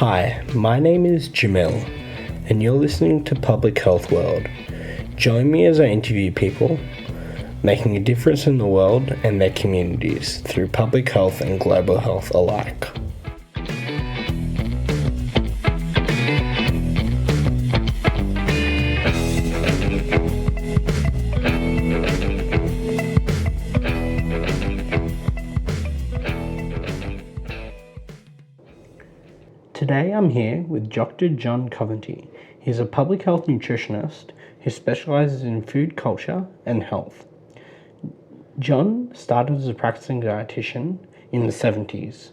Hi, my name is Jamil, and you're listening to Public Health World. Join me as I interview people making a difference in the world and their communities through public health and global health alike. Today I'm here with Dr. John Coventry. He's a public health nutritionist who specializes in food culture and health. John started as a practicing dietitian in the 70s,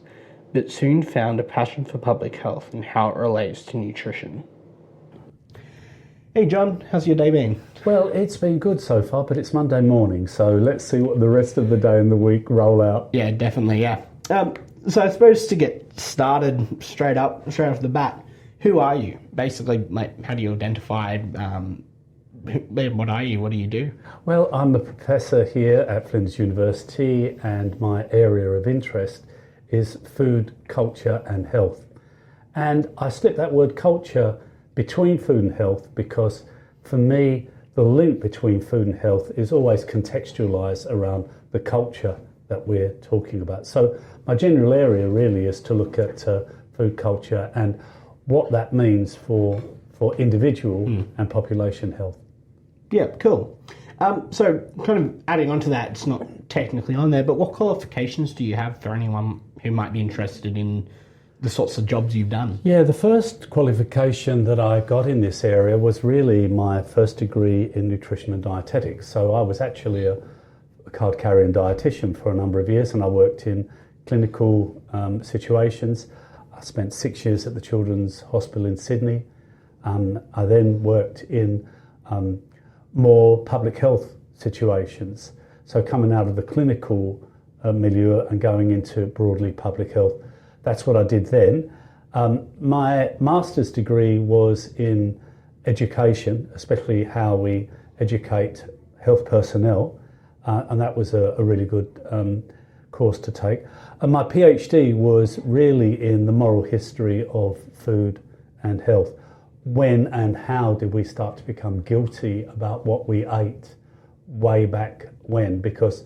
but soon found a passion for public health and how it relates to nutrition. Hey John, how's your day been? Well, it's been good so far, but it's Monday morning, so let's see what the rest of the day and the week roll out. Yeah, definitely, yeah. So I suppose to get started straight off the bat, who are you? Basically, like, how do you identify? What are you? What do you do? Well, I'm a professor here at Flinders University, and my area of interest is food, culture and health. And I slip that word culture between food and health because for me, the link between food and health is always contextualised around the culture that we're talking about. So my general area really is to look at food culture and what that means for individual and population health. Yeah, cool. So kind of adding on to that, it's not technically on there, but what qualifications do you have for anyone who might be interested in the sorts of jobs you've done? Yeah, the first qualification that I got in this area was really my first degree in nutrition and dietetics. So I was actually a card-carrying dietitian for a number of years, and I worked in clinical situations. I spent 6 years at the Children's Hospital in Sydney. I then worked in more public health situations. So coming out of the clinical milieu and going into broadly public health, that's what I did then. My master's degree was in education, especially how we educate health personnel, and that was a really good course to take. And my PhD was really in the moral history of food and health. When and how did we start to become guilty about what we ate way back when? Because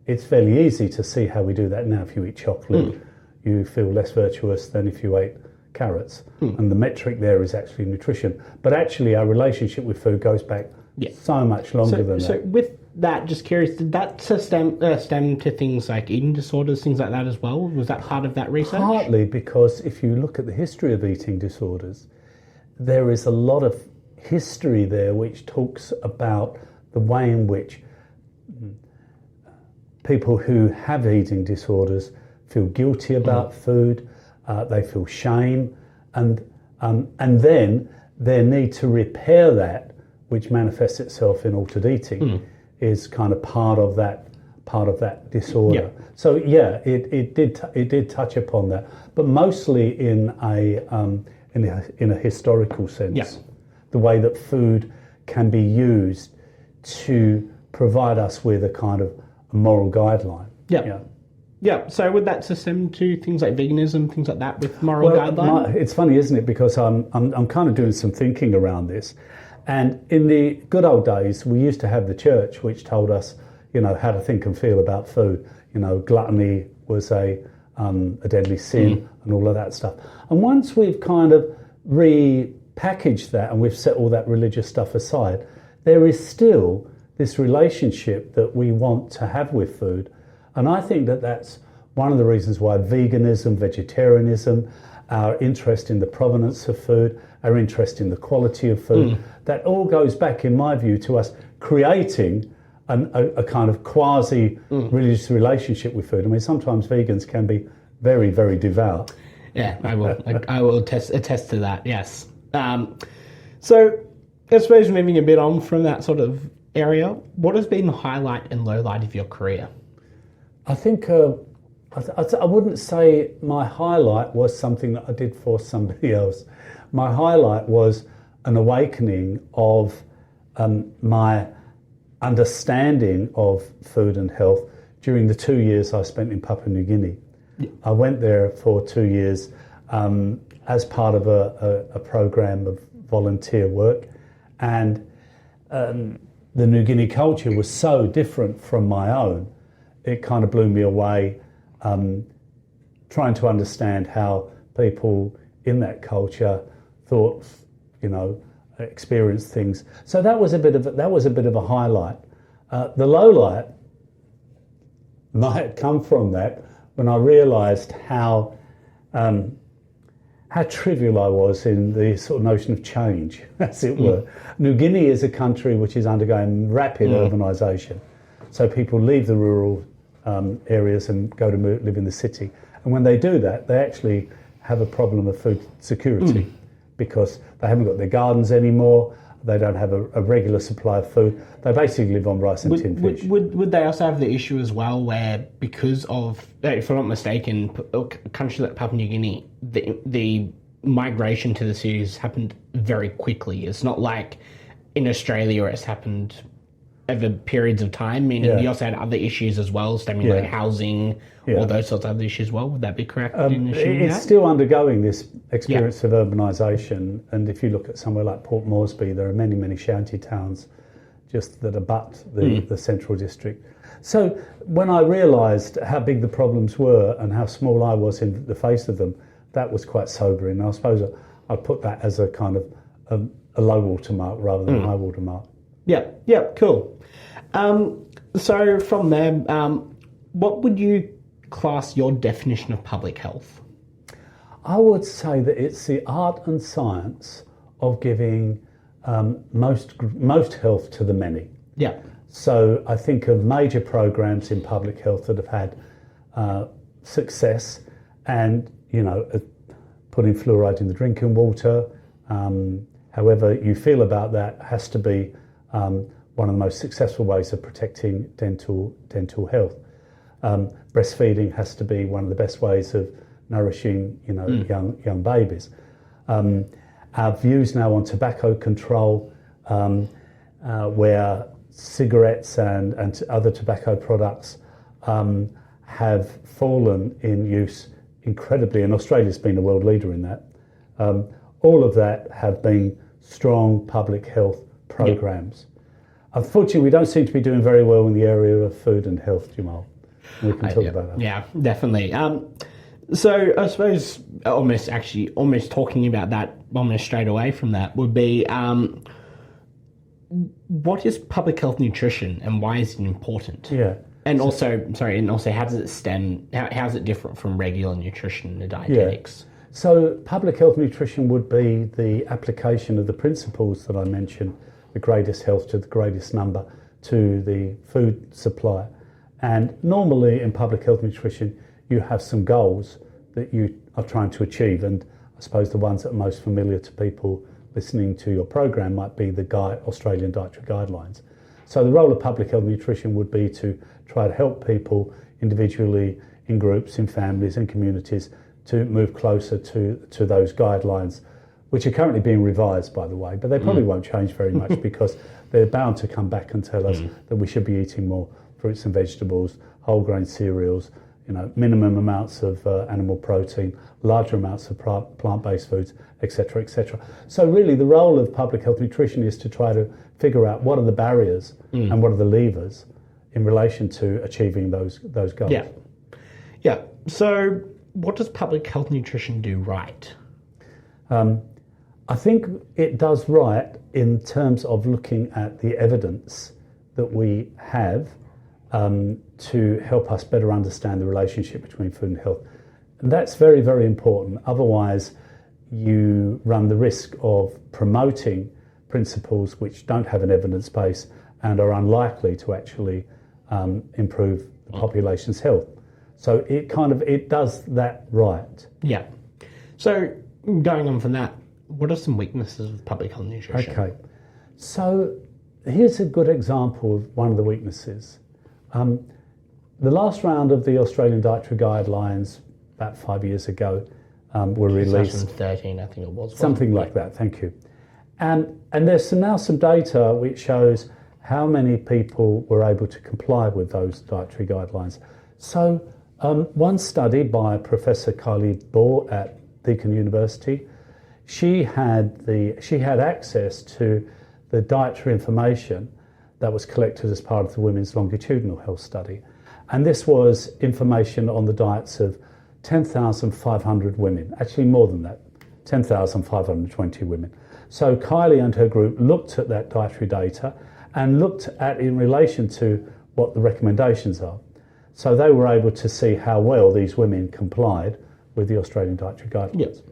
it's fairly easy to see how we do that now. If you eat chocolate, you feel less virtuous than if you ate carrots. And the metric there is actually nutrition. But actually our relationship with food goes back so much longer than that. So with that, just curious, did that stem to things like eating disorders, things like that as well? Was that part of that research? Partly because if you look at the history of eating disorders, there is a lot of history there which talks about the way in which people who have eating disorders feel guilty about food, they feel shame, and then their need to repair that, which manifests itself in altered eating, is kind of part of that disorder. Yeah. So yeah, it did touch upon that, but mostly in a historical sense, the way that food can be used to provide us with a kind of a moral guideline. Yeah. So would that stem to things like veganism, things like that, with moral guideline? It's funny, isn't it? Because I'm kind of doing some thinking around this. And in the good old days, we used to have the church, which told us, how to think and feel about food. Gluttony was a deadly sin and all of that stuff. And once we've kind of repackaged that and we've set all that religious stuff aside, there is still this relationship that we want to have with food. And I think that that's one of the reasons why veganism, vegetarianism, our interest in the provenance of food, our interest in the quality of food, that all goes back, in my view, to us creating a kind of quasi-religious relationship with food. I mean, sometimes vegans can be very, very devout. Yeah, I will attest to that, yes. So I suppose moving a bit on from that sort of area, what has been the highlight and low light of your career? I think I wouldn't say my highlight was something that I did for somebody else. My highlight was an awakening of my understanding of food and health during the 2 years I spent in Papua New Guinea. Yeah. I went there for 2 years as part of a program of volunteer work. And the New Guinea culture was so different from my own, it kind of blew me away, trying to understand how people in that culture thought, experienced things. So that was a bit of a highlight. The low light might come from that when I realised how trivial I was in the sort of notion of change, as it were. New Guinea is a country which is undergoing rapid urbanisation. So people leave the rural areas and go to live in the city. And when they do that, they actually have a problem of food security because they haven't got their gardens anymore. They don't have a regular supply of food. They basically live on rice and tinned fish. Would they also have the issue as well where, because of, if I'm not mistaken, countries like Papua New Guinea, the migration to the cities happened very quickly. It's not like in Australia where it's happened over periods of time, meaning you also had other issues as well, stemming like housing, all those sorts of other issues as well. Would that be correct in assuming it's that? still undergoing this experience of urbanisation, and if you look at somewhere like Port Moresby, there are many, many shanty towns just that abut the central district. So when I realised how big the problems were and how small I was in the face of them, that was quite sobering. I suppose I'd put that as a kind of a low water mark rather than a high water mark. Yeah, cool. So from there, what would you class your definition of public health? I would say that it's the art and science of giving most health to the many. Yeah. So I think of major programs in public health that have had success, and putting fluoride in the drinking water. However you feel about that has to be one of the most successful ways of protecting dental health. Breastfeeding has to be one of the best ways of nourishing young babies. Our views now on tobacco control, where cigarettes and other tobacco products have fallen in use incredibly, and Australia's been a world leader in that. All of that have been strong public health programs. Unfortunately, we don't seem to be doing very well in the area of food and health, Jamal. We can talk about that. Yeah, definitely. So I suppose almost talking about that almost straight away from that would be what is public health nutrition and why is it important? Yeah. And also how does it stem? How is it different from regular nutrition and dietetics? Yeah. So public health nutrition would be the application of the principles that I mentioned, the greatest health to the greatest number, to the food supply. And normally in public health nutrition, you have some goals that you are trying to achieve. And I suppose the ones that are most familiar to people listening to your program might be the Australian Dietary Guidelines. So the role of public health nutrition would be to try to help people individually, in groups, in families and communities, to move closer to those guidelines, which are currently being revised, by the way, but they probably won't change very much because they're bound to come back and tell us that we should be eating more fruits and vegetables, whole grain cereals, minimum amounts of animal protein, larger amounts of plant-based foods, etc., etc. So really the role of public health nutrition is to try to figure out what are the barriers and what are the levers in relation to achieving those goals. Yeah. So what does public health nutrition do right? I think it does right in terms of looking at the evidence that we have to help us better understand the relationship between food and health. And that's very, very important. Otherwise, you run the risk of promoting principles which don't have an evidence base and are unlikely to actually improve the population's health. So it does that right. Yeah. So going on from that, what are some weaknesses of public health nutrition? Okay. So here's a good example of one of the weaknesses. The last round of the Australian Dietary Guidelines about 5 years ago were released. 2013, I think it was. Something like that, thank you. And there's now some data which shows how many people were able to comply with those dietary guidelines. So one study by Professor Kylie Bohr at Deakin University. She had access to the dietary information that was collected as part of the Women's Longitudinal Health Study. And this was information on the diets of 10,500 women, actually more than that, 10,520 women. So Kylie and her group looked at that dietary data and looked at it in relation to what the recommendations are. So they were able to see how well these women complied with the Australian Dietary Guidelines. Yes.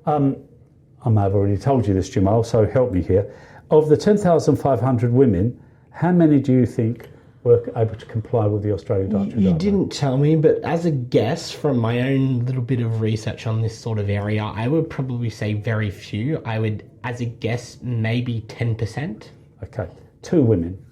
I may have already told you this, Jamal, so help me here. Of the 10,500 women, how many do you think were able to comply with the Australian Dietary Guidelines? You didn't tell me, but as a guess from my own little bit of research on this sort of area, I would probably say very few. I would, as a guess, maybe 10%. Okay, 2 women.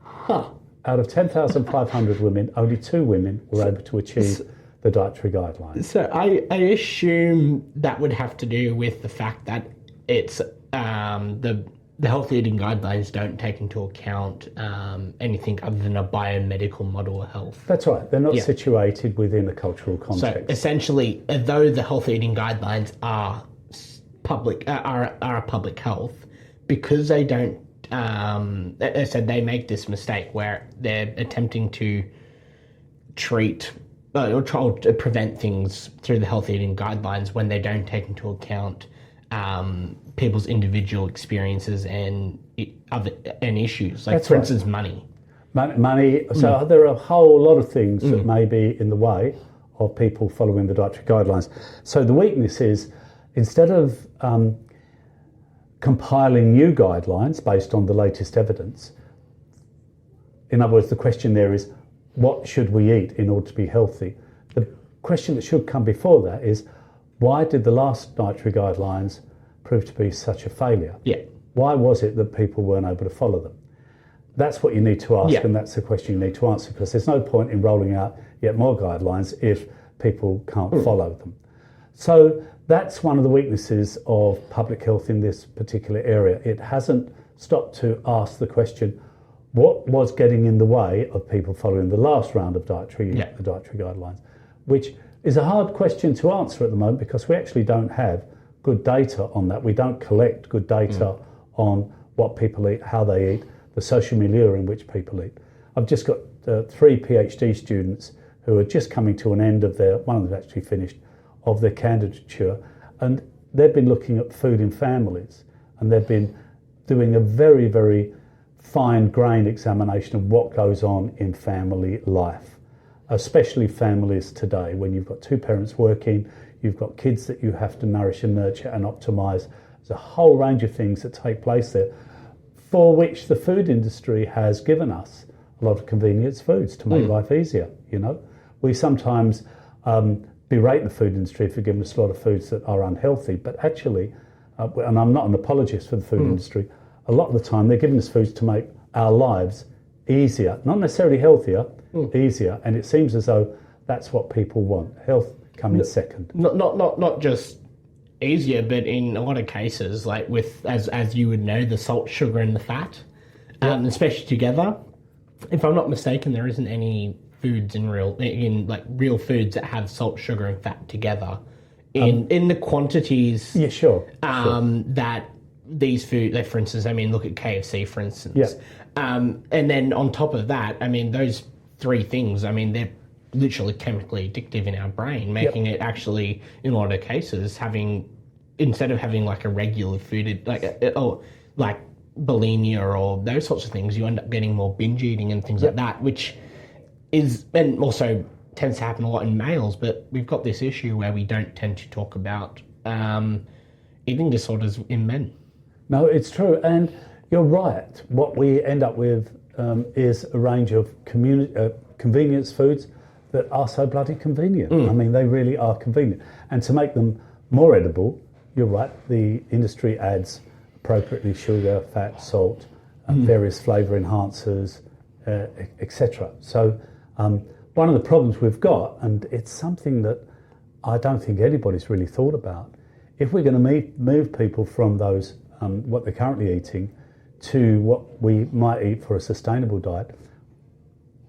Huh. Out of 10,500 women, only 2 women were able to achieve the dietary guidelines. So I assume that would have to do with the fact that it's the healthy eating guidelines don't take into account anything other than a biomedical model of health. That's right. They're not situated within a cultural context. So essentially, though the healthy eating guidelines are public health, because they don't. As I said, they make this mistake where they're attempting to treat or try to prevent things through the healthy eating guidelines when they don't take into account people's individual experiences and issues. Like, That's for right. instance, money. Money. So there are a whole lot of things that may be in the way of people following the dietary guidelines. So the weakness is, instead of compiling new guidelines based on the latest evidence, in other words, the question there is, what should we eat in order to be healthy? The question that should come before that is, why did the last dietary guidelines prove to be such a failure? Yeah. Why was it that people weren't able to follow them? That's what you need to ask, Yeah. and that's the question you need to answer, because there's no point in rolling out yet more guidelines if people can't follow them. So that's one of the weaknesses of public health in this particular area. It hasn't stopped to ask the question, what was getting in the way of people following the last round of the dietary guidelines, which is a hard question to answer at the moment because we actually don't have good data on that. We don't collect good data on what people eat, how they eat, the social milieu in which people eat. I've just got 3 PhD students who are just coming to an end of one of them actually finished, of their candidature, and they've been looking at food in families, and they've been doing a very, very fine-grained examination of what goes on in family life, especially families today when you've got 2 parents working, you've got kids that you have to nourish and nurture and optimise. There's a whole range of things that take place there, for which the food industry has given us a lot of convenience foods to make life easier. You know, we sometimes berate the food industry for giving us a lot of foods that are unhealthy, but actually, and I'm not an apologist for the food industry, a lot of the time they're giving us foods to make our lives easier, not necessarily healthier, easier, and it seems as though that's what people want. Health coming second. Not just easier, but in a lot of cases, like with, as you would know, the salt, sugar, and the fat, especially together. If I'm not mistaken, there isn't any foods in real foods that have salt, sugar, and fat together in the quantities. Yeah, sure. That these food, like for instance, I mean, look at KFC, for instance. Yeah. And then on top of that, I mean, those 3 things, I mean, they're literally chemically addictive in our brain, making it actually, in a lot of cases, instead of having like a regular food, like bulimia or those sorts of things, you end up getting more binge eating and things like that, which is, and also tends to happen a lot in males, but we've got this issue where we don't tend to talk about eating disorders in men. No, it's true, and you're right. What we end up with is a range of convenience foods that are so bloody convenient. I mean, they really are convenient. And to make them more edible, you're right, the industry adds appropriately sugar, fat, salt, various flavour enhancers, etc. So one of the problems we've got, and it's something that I don't think anybody's really thought about, if we're going to move people from those, what they're currently eating, to what we might eat for a sustainable diet,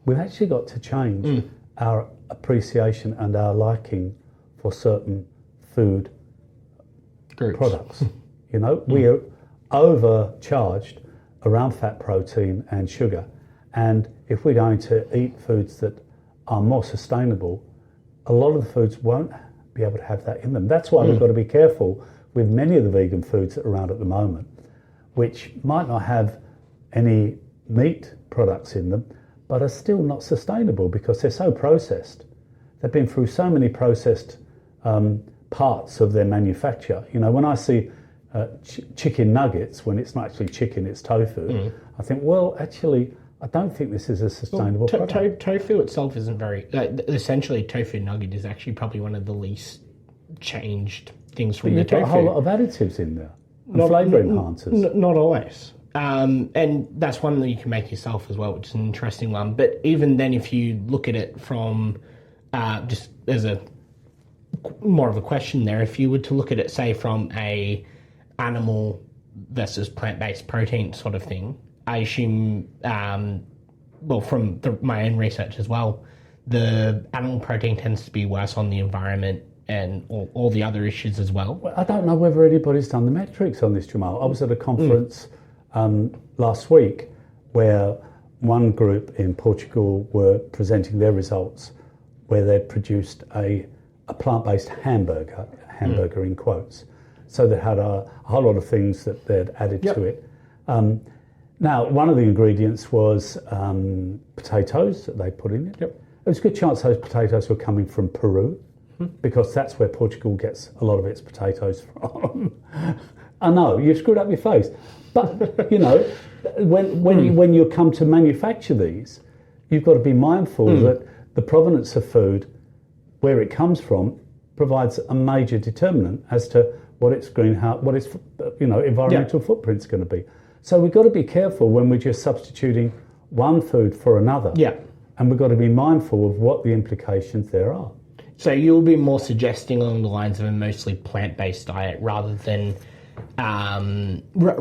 we've actually got to change our appreciation and our liking for certain food Groups. products. You know, we are overcharged around fat, protein and sugar. And if we're going to eat foods that are more sustainable, a lot of the foods won't be able to have that in them. That's why we've got to be careful with many of the vegan foods that are around at the moment, which might not have any meat products in them, but are still not sustainable because they're so processed. They've been through so many processed parts of their manufacture. You know, when I see chicken nuggets, when it's not actually chicken, it's tofu, I think, well, actually, I don't think this is a sustainable product. Tofu itself isn't very... essentially, tofu nugget is actually probably one of the least changed things from the tofu. You've got a whole lot of additives in there, and flavour enhancers. Not always. And that's one that you can make yourself as well, which is an interesting one. But even then, if you look at it from just as a more of a question there, if you were to look at it, say, from a animal versus plant-based protein sort of thing, I assume, well, from my own research as well, the animal protein tends to be worse on the environment and all the other issues as well. Well, I don't know whether anybody's done the metrics on this, Jamal. I was at a conference last week where one group in Portugal were presenting their results where they'd produced a plant-based hamburger in quotes. So they had a whole lot of things that they'd added to it. Now, one of the ingredients was potatoes that they put in it. There was a good chance those potatoes were coming from Peru, because that's where Portugal gets a lot of its potatoes from. I know, you've screwed up your face. But, you know, when you come to manufacture these, you've got to be mindful that the provenance of food, where it comes from, provides a major determinant as to what its environmental footprint's going to be. So we've got to be careful when we're just substituting one food for another. Yeah. And we've got to be mindful of what the implications there are. So you'll be more suggesting along the lines of a mostly plant-based diet rather than, and by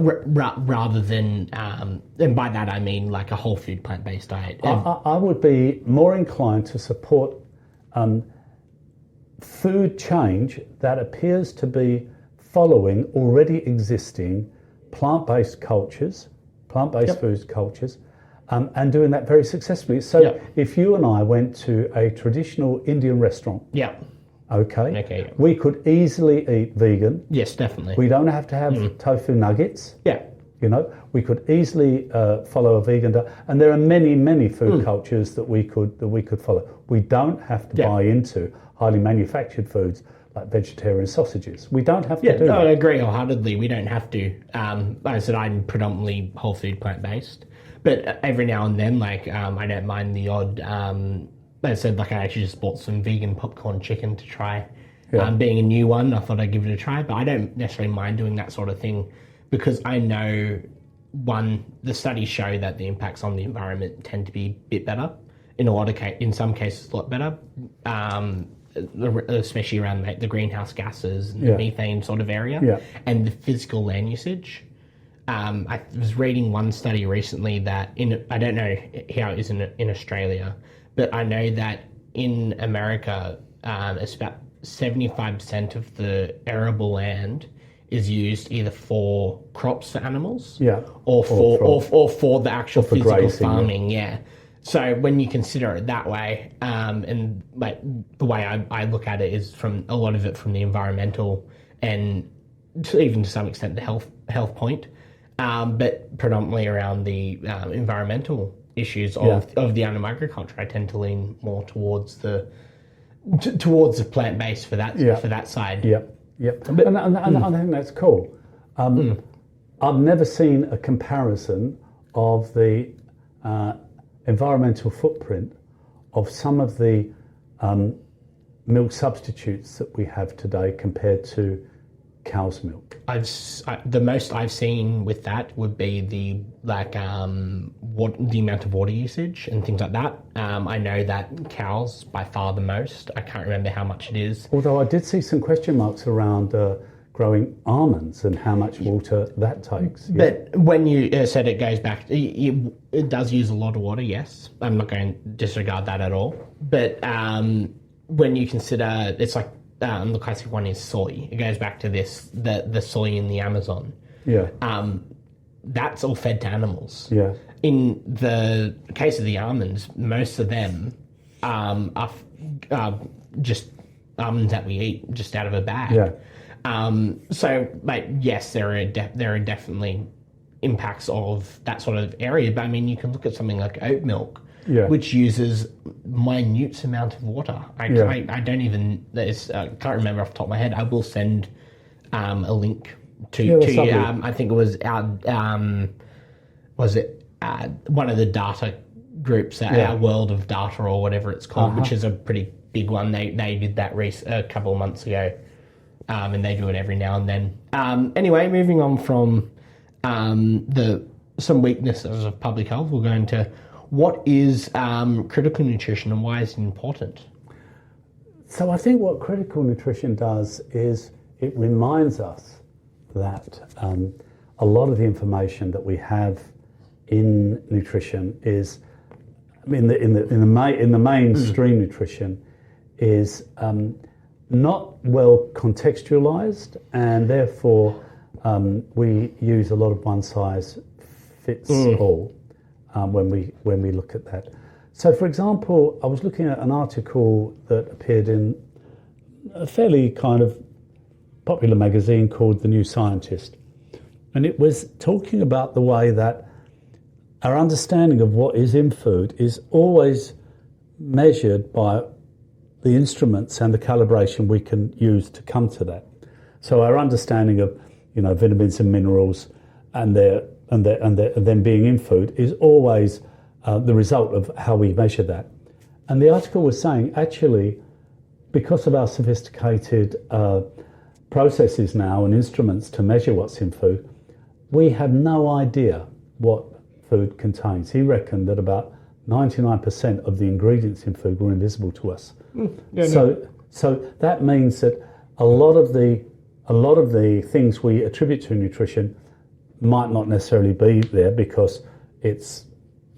that I mean like a whole food plant-based diet. I would be more inclined to support food change that appears to be following already existing plant-based cultures, plant-based food cultures, and doing that very successfully. So if you and I went to a traditional Indian restaurant, we could easily eat vegan. Yes, definitely. We don't have to have tofu nuggets. You know, we could easily follow a vegan diet, and there are many food cultures that we could follow. We don't have to buy into highly manufactured foods like vegetarian sausages. We don't have to do that. I agree wholeheartedly. We don't have to. Like I said, I'm predominantly whole food plant-based. But every now and then, like, I don't mind the odd... like I said, like, I actually just bought some vegan popcorn chicken to try. Being a new one, I thought I'd give it a try. But I don't necessarily mind doing that sort of thing because I know, one, the studies show that the impacts on the environment tend to be a bit better. In some cases, a lot better. Especially around the greenhouse gases and the methane sort of area and the physical land usage. I was reading one study recently that I don't know how it is in Australia, but I know that in America, it's about 75% of the arable land is used either for crops for animals or for the actual physical grazing, farming. So when you consider it that way, and like the way I look at it is from a lot of it from the environmental and even to some extent the health point, but predominantly around the environmental issues of the animal agriculture, I tend to lean more towards the plant-based for that side. But, and I think that's cool. I've never seen a comparison of the environmental footprint of some of the milk substitutes that we have today compared to cow's milk. The most I've seen with that would be the amount of water usage and things like that. I know that cows by far the most. I can't remember how much it is. Although I did see some question marks around growing almonds and how much water that takes. But when you said it goes back, it does use a lot of water, yes. I'm not going to disregard that at all. But when you consider, it's like the classic one is soy. It goes back to the soy in the Amazon. Yeah. That's all fed to animals. Yeah. In the case of the almonds, most of them are just almonds that we eat just out of a bag. Yeah. So, like, yes, there are definitely impacts of that sort of area, but I mean, you can look at something like oat milk, which uses minute amount of water. I don't even, can't remember off the top of my head. I will send a link to you. I think it was one of the data groups, Our World of Data or whatever it's called, which is a pretty big one. They did that a couple of months ago, and they do it every now and then. Anyway, moving on from some weaknesses of public health, we'll go into what is critical nutrition and why is it important? So I think what critical nutrition does is it reminds us that a lot of the information that we have in nutrition is in the mainstream nutrition is not well contextualized, and therefore we use a lot of one size fits all when we look at that. So, for example, I was looking at an article that appeared in a fairly kind of popular magazine called The New Scientist, and it was talking about the way that our understanding of what is in food is always measured by the instruments and the calibration we can use to come to that. So our understanding of, vitamins and minerals and them being in food is always the result of how we measure that. And the article was saying, actually, because of our sophisticated processes now and instruments to measure what's in food, we have no idea what food contains. He reckoned that about 99% of the ingredients in food were invisible to us. So that means that a lot of the things we attribute to nutrition might not necessarily be there because it's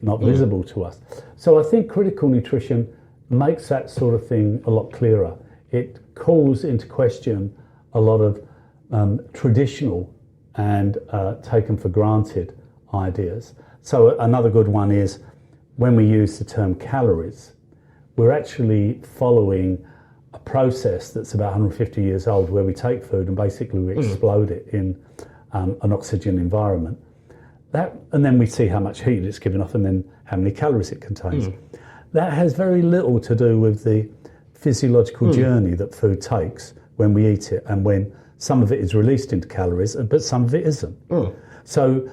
not visible to us. So I think critical nutrition makes that sort of thing a lot clearer. It calls into question a lot of traditional and taken for granted ideas. So another good one is when we use the term calories, we're actually following a process that's about 150 years old, where we take food and basically we explode it in an oxygen environment. And then we see how much heat it's giving off and then how many calories it contains. That has very little to do with the physiological journey that food takes when we eat it, and when some of it is released into calories, but some of it isn't. So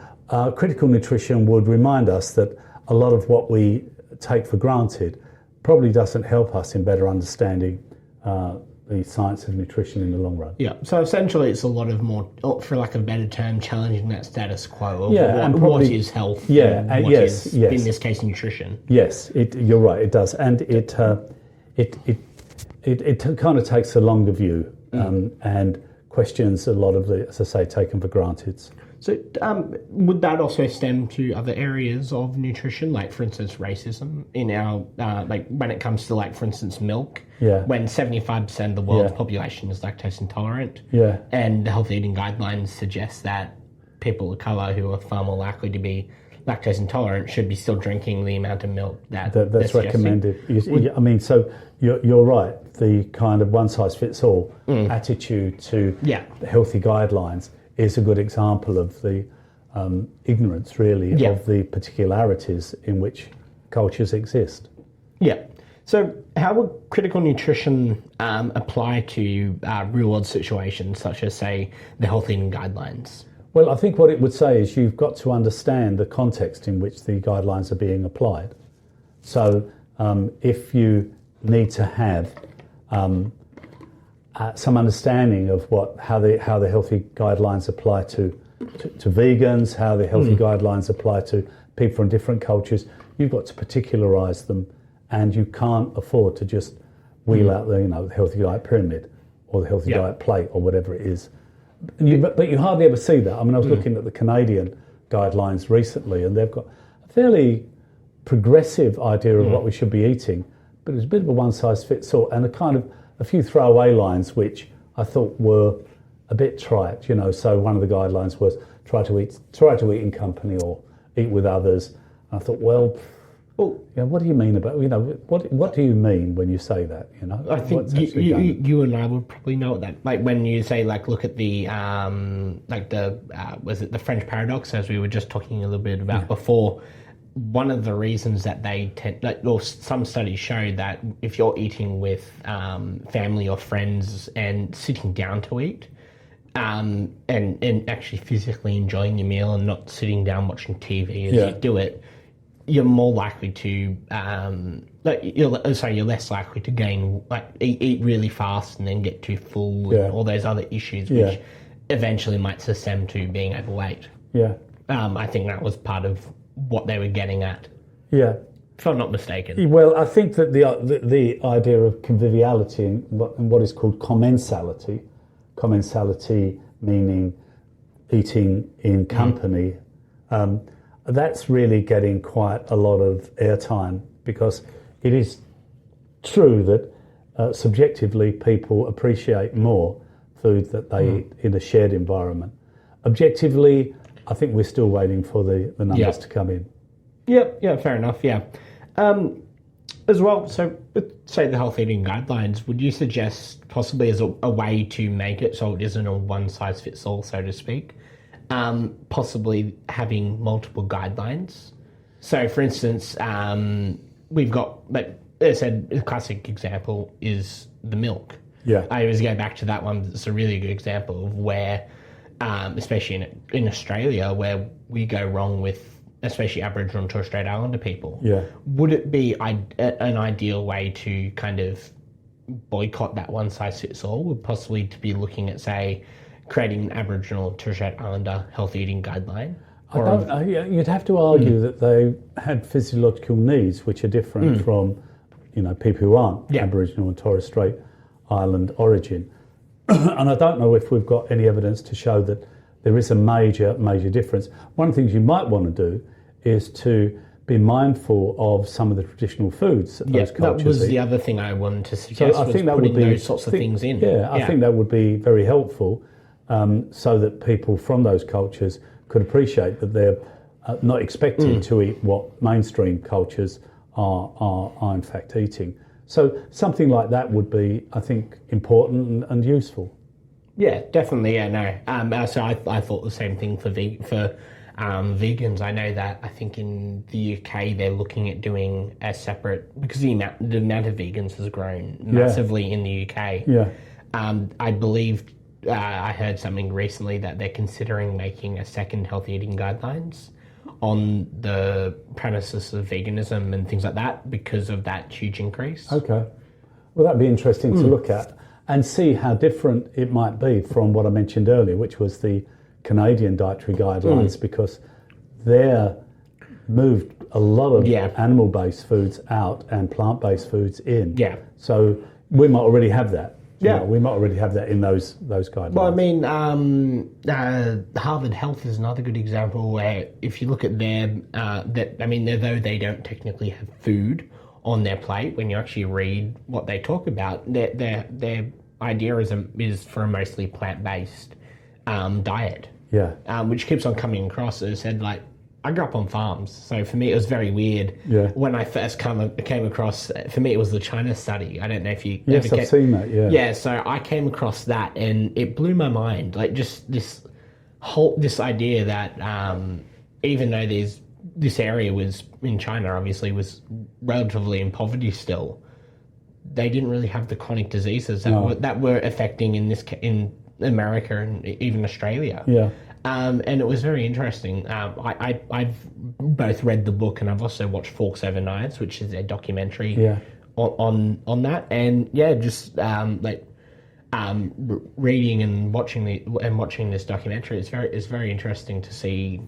critical nutrition would remind us that a lot of what we take for granted probably doesn't help us in better understanding the science of nutrition in the long run. Yeah. So essentially, it's a lot of more, for lack of a better term, challenging that status quo of what is health. Yeah. And what is, in this case, nutrition. Yes. You're right. It does, and it kind of takes a longer view and questions a lot of the, as I say, taken for granted. So would that also stem to other areas of nutrition, like, for instance, racism in our, like, when it comes to, like, for instance, milk, when 75% of the world's population is lactose intolerant, and the health eating guidelines suggest that people of colour who are far more likely to be lactose intolerant should be still drinking the amount of milk that's recommended. I mean, so you're right, the kind of one-size-fits-all attitude to the healthy guidelines is a good example of the ignorance, really, of the particularities in which cultures exist. Yeah. So how would critical nutrition apply to real-world situations, such as, say, the health eating guidelines? Well, I think what it would say is you've got to understand the context in which the guidelines are being applied. So if you need to have some understanding of how the healthy guidelines apply to vegans, how the healthy guidelines apply to people from different cultures, you've got to particularise them, and you can't afford to just wheel out the healthy diet pyramid or the healthy diet plate or whatever it is. But you hardly ever see that. I mean, I was looking at the Canadian guidelines recently, and they've got a fairly progressive idea of what we should be eating, but it's a bit of a one-size-fits-all and a kind of a few throwaway lines which I thought were a bit trite. So one of the guidelines was try to eat in company or eat with others. And I thought, well, what do you mean about what do you mean when you say that? I think you and I would probably know that. Like when you say look at the was it the French paradox, as we were just talking a little bit about before. One of the reasons that they tend, or some studies show that if you're eating with family or friends and sitting down to eat, and actually physically enjoying your meal and not sitting down watching TV as you do it, you're more likely to you're less likely to gain eat really fast and then get too full and all those other issues which eventually might stem to being overweight. I think that was part of what they were getting at. If I'm not mistaken. Well, I think that the idea of conviviality and what is called commensality meaning eating in company, that's really getting quite a lot of airtime, because it is true that subjectively people appreciate more food that they eat in a shared environment. Objectively, I think we're still waiting for the numbers to come in. Yeah, fair enough, as well, so say the health eating guidelines, would you suggest possibly as a way to make it so it isn't a one-size-fits-all, so to speak, possibly having multiple guidelines? So, for instance, we've got, as I said, a classic example is the milk. I always go back to that one. It's a really good example of where, especially in Australia, where we go wrong with, especially Aboriginal and Torres Strait Islander people. Would it be an ideal way to kind of boycott that one-size-fits-all? Would possibly to be looking at, say, creating an Aboriginal and Torres Strait Islander health eating guideline? You'd have to argue that they had physiological needs which are different from, people who aren't Aboriginal and Torres Strait Island origin. And I don't know if we've got any evidence to show that there is a major difference. One of the things you might want to do is to be mindful of some of the traditional foods that those cultures that was eat. The other thing I wanted to suggest, so I think that would be those sorts of things in. I think that would be very helpful, so that people from those cultures could appreciate that they're not expected to eat what mainstream cultures are in fact eating. So something like that would be, I think, important and useful. Yeah, definitely. So I thought the same thing for vegans. I know that I think in the UK they're looking at doing a separate, because the amount of vegans has grown massively in the UK. I believe I heard something recently that they're considering making a second health eating guidelines on the premises of veganism and things like that because of that huge increase. Okay. Well, that'd be interesting to look at and see how different it might be from what I mentioned earlier, which was the Canadian dietary guidelines, because they're moved a lot of animal-based foods out and plant-based foods in. So we might already have that. We might already have that in those guidelines. Well, I mean, Harvard Health is another good example where if you look at them, though they don't technically have food on their plate, when you actually read what they talk about, their idea is for a mostly plant-based diet. Which keeps on coming across. As I said, I grew up on farms, so for me it was very weird. When I first came across, for me it was the China study. I don't know if you Yes, I've seen that, so I came across that and it blew my mind. Just this idea that even though this area was in China, obviously was relatively in poverty still, they didn't really have the chronic diseases that were affecting in America and even Australia. And it was very interesting. I've both read the book and I've also watched Forks Over Knives, which is a documentary on that. And reading and watching this documentary, it's very interesting to see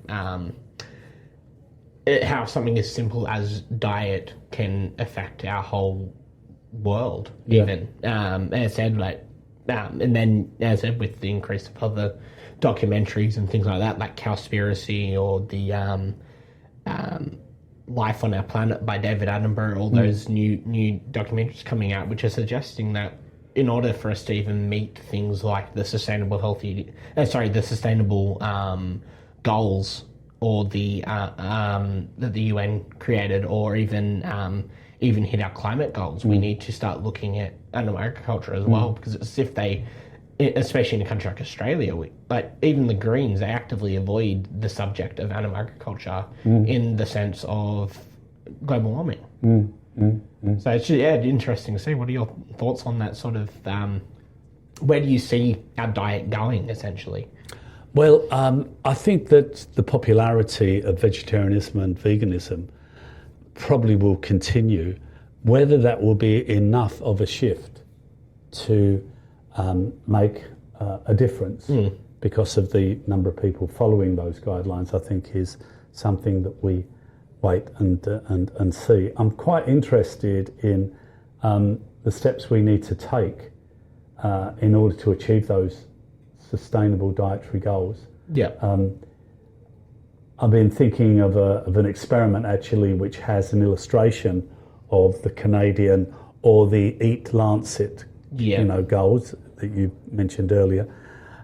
how something as simple as diet can affect our whole world. Even as I said, and then as I said, with the increase of other documentaries and things like that, like Cowspiracy or the Life on Our Planet by David Attenborough, all those new documentaries coming out, which are suggesting that in order for us to even meet things like the sustainable goals, or that the UN created, or even hit our climate goals, we need to start looking at animal agriculture as well, because it's as if they, especially in a country like Australia, like even the Greens, they actively avoid the subject of animal agriculture in the sense of global warming. So it's just, interesting to see. What are your thoughts on that sort of, where do you see our diet going, essentially? Well, I think that the popularity of vegetarianism and veganism probably will continue. Whether that will be enough of a shift to make a difference because of the number of people following those guidelines, I think is something that we wait and see. I'm quite interested in the steps we need to take in order to achieve those sustainable dietary goals. Yeah. I've been thinking of an experiment actually, which has an illustration of the Canadian or the Eat Lancet, goals that you mentioned earlier.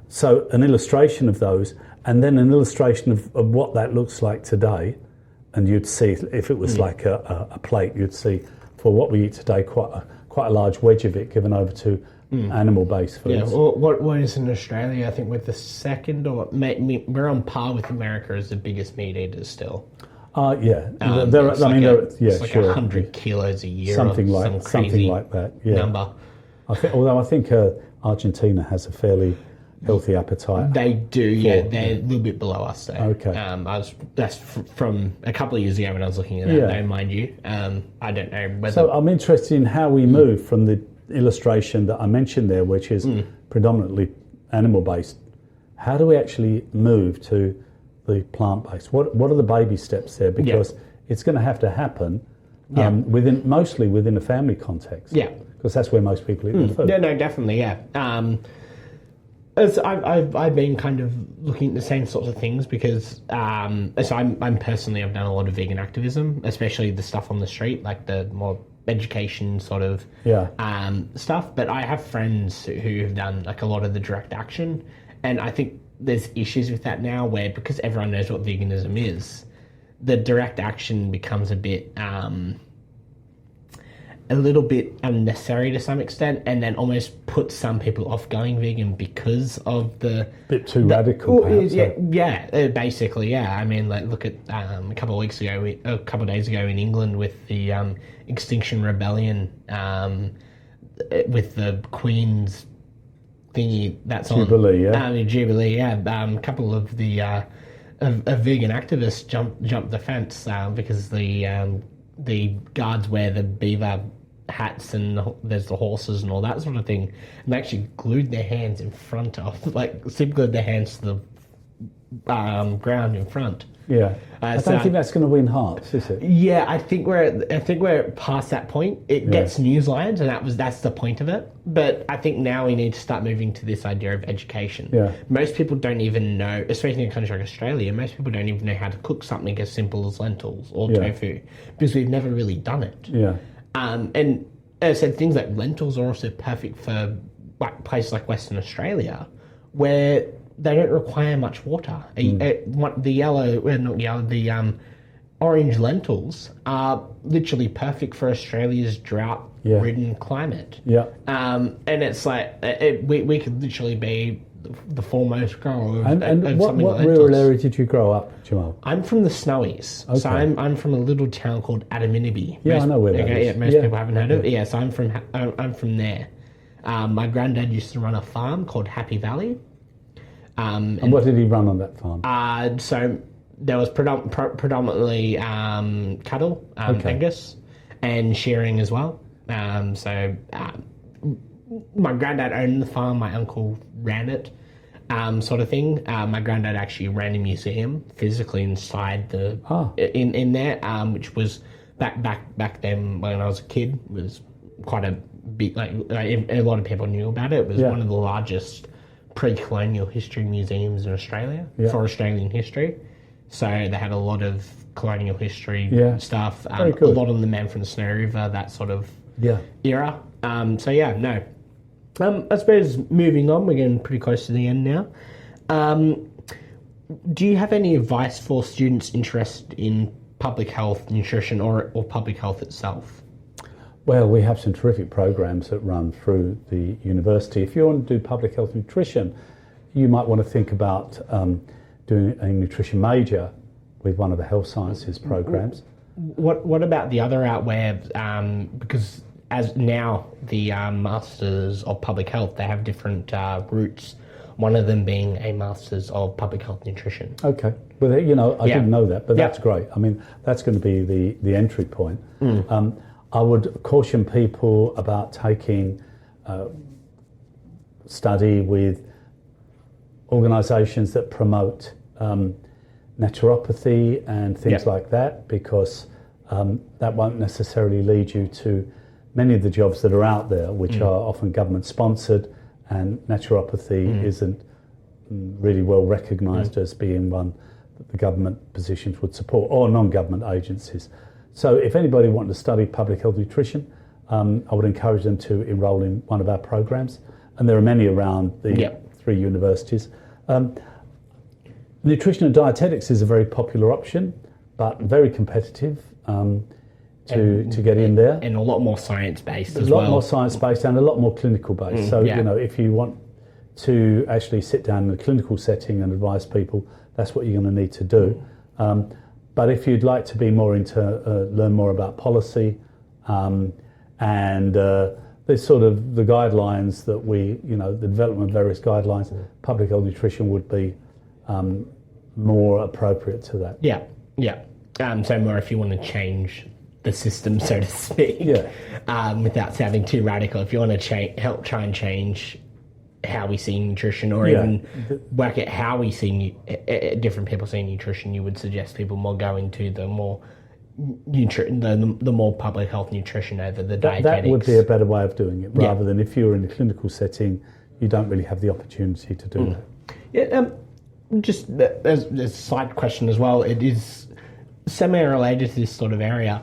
So an illustration of those, and then an illustration of what that looks like today. And you'd see, if it was like a plate, you'd see for what we eat today, quite a large wedge of it given over to animal-based foods. Yeah, well, what is in Australia, I think we're the second, or we're on par with America as the biggest meat eaters still. Yeah. It's like 100 kilos a year, something or like some crazy that. Yeah. Number. I think Argentina has a fairly healthy appetite. They do, they're a little bit below us though. Okay. That's from a couple of years ago when I was looking at that, though, mind you. I don't know whether. So I'm interested in how we move from the illustration that I mentioned there, which is predominantly animal-based. How do we actually move to the plant-based? What are the baby steps there? Because it's going to have to happen mostly within a family context. Yeah. Because that's where most people eat their food. Yeah, no, definitely, yeah. As I've been kind of looking at the same sorts of things because so I'm personally, I've done a lot of vegan activism, especially the stuff on the street, like the more education sort of stuff. But I have friends who have done like a lot of the direct action, and I think there's issues with that now where, because everyone knows what veganism is, the direct action becomes a little bit unnecessary to some extent, and then almost puts some people off going vegan because of the bit too radical. Perhaps, basically, yeah. I mean, like, look at a couple of days ago in England with the Extinction Rebellion, with the Queen's thingy that's Jubilee, on Jubilee, a couple of the vegan activists jumped the fence because the guards wear the beaver hats and there's the horses and all that sort of thing, and they actually glued their hands in front of, like, glued their hands to the ground in front. Yeah, I don't think that's going to win hearts, is it? Yeah, I think we're past that point. It gets newslined, and that's the point of it. But I think now we need to start moving to this idea of education. Yeah. Most people don't even know, especially in a country like Australia, most people don't even know how to cook something as simple as lentils or tofu, because we've never really done it. Yeah. And as I said, things like lentils are also perfect for places like Western Australia, where they don't require much water. The orange lentils are literally perfect for Australia's drought-ridden climate. Yeah. And it's like we could literally be the foremost grower of what something like rural lentils. area did you grow up, Jamal? I'm from the Snowies, so I'm from a little town called Adaminibi. Yeah, I know where that is. Yeah, most people haven't heard of it. Yeah, so I'm from there. My granddad used to run a farm called Happy Valley. And what did he run on that farm? So there was predominantly cattle, Angus, and shearing as well. My granddad owned the farm, my uncle ran it, sort of thing. My granddad actually ran a museum physically inside in there, which was back then when I was a kid, was quite a big, like a lot of people knew about it. It was one of the largest pre-colonial history museums in Australia for Australian history. So they had a lot of colonial history stuff. A lot of the Man from the Snow River, that sort of era. I suppose moving on, we're getting pretty close to the end now. Do you have any advice for students interested in public health, nutrition, or public health itself? Well, we have some terrific programs that run through the university. If you want to do public health nutrition, you might want to think about doing a nutrition major with one of the health sciences programs. What about the other out where, because as now the Masters of Public Health, they have different routes, one of them being a Masters of Public Health Nutrition. Okay. Well, I didn't know that, but that's great. I mean, that's going to be the entry point. I would caution people about taking study with organisations that promote naturopathy and things like that, because that won't necessarily lead you to many of the jobs that are out there, which are often government sponsored, and naturopathy isn't really well recognised as being one that the government positions would support, or non-government agencies. So if anybody wanted to study public health nutrition, I would encourage them to enrol in one of our programs, and there are many around the 3 universities. Nutrition and dietetics is a very popular option, but very competitive to get in there. And a lot more science-based as well. A well. lot more science-based and a lot more clinical-based. So, if you want to actually sit down in a clinical setting and advise people, that's what you're going to need to do. But if you'd like to be more into, learn more about policy and there's sort of the guidelines that the development of various guidelines, public health nutrition would be more appropriate to that. So more if you want to change the system, so to speak, without sounding too radical. If you want to help try and change how we see nutrition, or even work at how we see different people see nutrition, you would suggest people more going to the more the more public health nutrition over the dietetics. That would be a better way of doing it, rather than if you're in a clinical setting, you don't really have the opportunity to do that. Just as a side question as well, it is semi-related to this sort of area.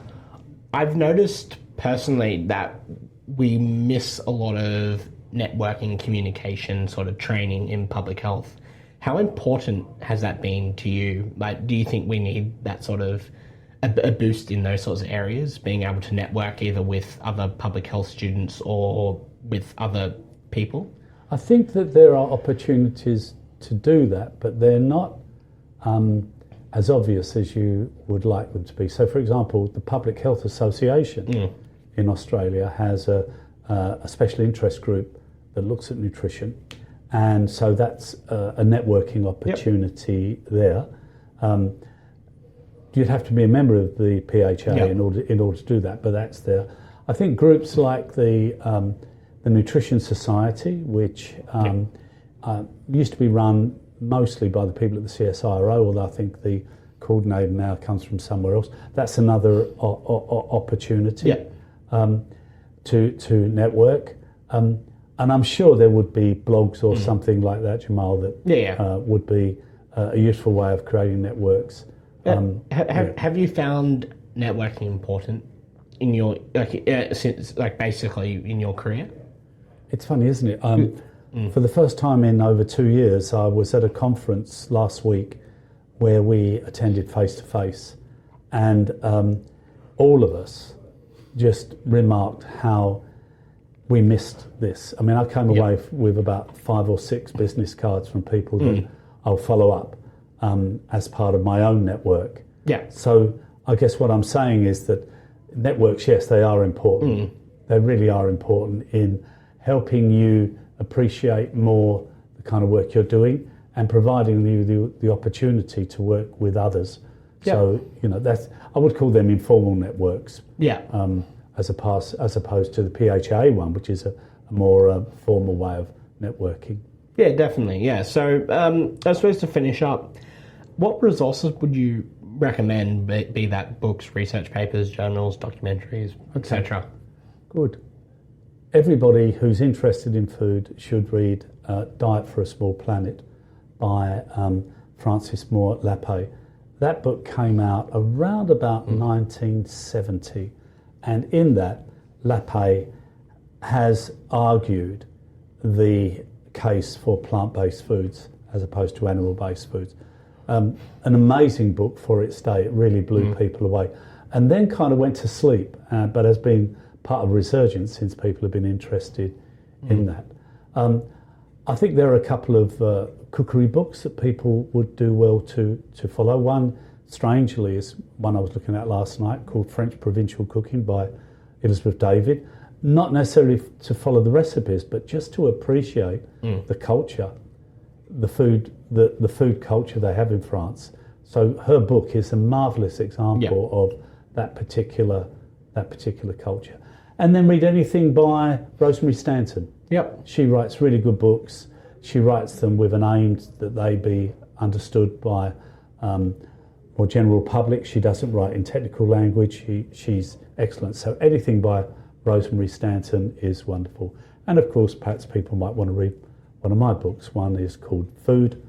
I've noticed personally that we miss a lot of networking, communication sort of training in public health. How important has that been to you? Like, do you think we need that sort of a boost in those sorts of areas, being able to network either with other public health students or with other people? I think that there are opportunities to do that, but they're not as obvious as you would like them to be. So, for example, the Public Health Association in Australia has a special interest group that looks at nutrition, and so that's a networking opportunity there. You'd have to be a member of the PHA in order to do that, but that's there. I think groups like the Nutrition Society, which used to be run mostly by the people at the CSIRO, although I think the coordinator now comes from somewhere else. That's another opportunity to network. And I'm sure there would be blogs or something like that, Jamal, that would be a useful way of creating networks. Have you found networking important in your basically in your career? It's funny, isn't it? For the first time in over 2 years, I was at a conference last week where we attended face-to-face, and all of us just remarked how we missed this. I mean, I came away with about 5 or 6 business cards from people that I'll follow up as part of my own network. So I guess what I'm saying is that networks, yes, they are important. They really are important in helping you appreciate more the kind of work you're doing and providing you the opportunity to work with others. So, that's, I would call them informal networks. As opposed to the PHA one, which is a more formal way of networking. Yeah, definitely. Yeah. So I suppose to finish up, what resources would you recommend, be that books, research papers, journals, documentaries, etc.? Good. Everybody who's interested in food should read Diet for a Small Planet by Francis Moore Lappé. That book came out around about 1970, and in that, Lappé has argued the case for plant-based foods as opposed to animal-based foods. An amazing book for its day. It really blew people away. And then kind of went to sleep, but has been part of a resurgence since people have been interested in that. I think there are a couple of cookery books that people would do well to follow. One, strangely, is one I was looking at last night called French Provincial Cooking by Elizabeth David. Not necessarily to follow the recipes, but just to appreciate the culture, the food culture they have in France. So her book is a marvellous example of that particular culture. And then read anything by Rosemary Stanton. Yep. She writes really good books. She writes them with an aim that they be understood by more general public. She doesn't write in technical language. She's excellent. So anything by Rosemary Stanton is wonderful. And of course, perhaps people might want to read one of my books. One is called Food,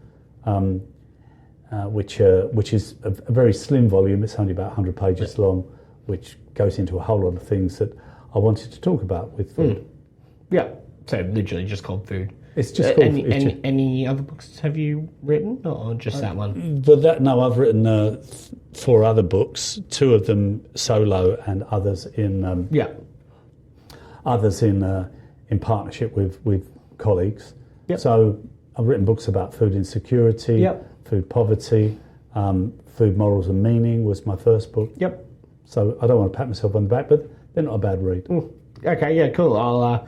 which is a very slim volume. It's only about 100 pages long, which goes into a whole lot of things that I wanted to talk about with food. Yeah, so literally just called Food. It's just called any other books have you written, or just that one? No, I've written 4 other books. 2 of them solo, and others in in partnership with colleagues. Yep. So I've written books about food insecurity, food poverty, food morals and meaning was my first book. Yep. So I don't want to pat myself on the back, but they're not a bad read. Okay, yeah, cool. I'll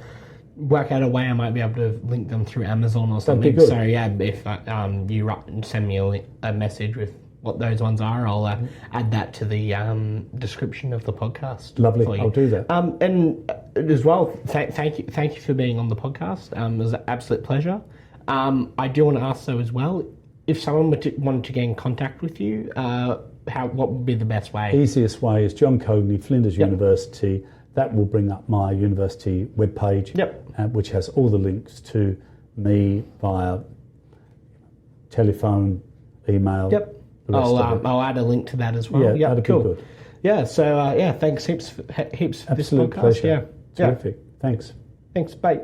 work out a way I might be able to link them through Amazon or something. That'd be good. So yeah, if you send me a message with what those ones are, I'll add that to the description of the podcast. Lovely, I'll do that. And as well, thank you for being on the podcast. It was an absolute pleasure. I do want to ask though as well, if someone wanted to get in contact with you, what would be the best way? Easiest way is John Coventry, Flinders University. That will bring up my university webpage, which has all the links to me via telephone, email. Yep. I'll add a link to that as well. Yeah, that'd be good. Yeah, so thanks heaps for this podcast. Absolute pleasure. Yeah. Terrific. Thanks. Thanks, bye.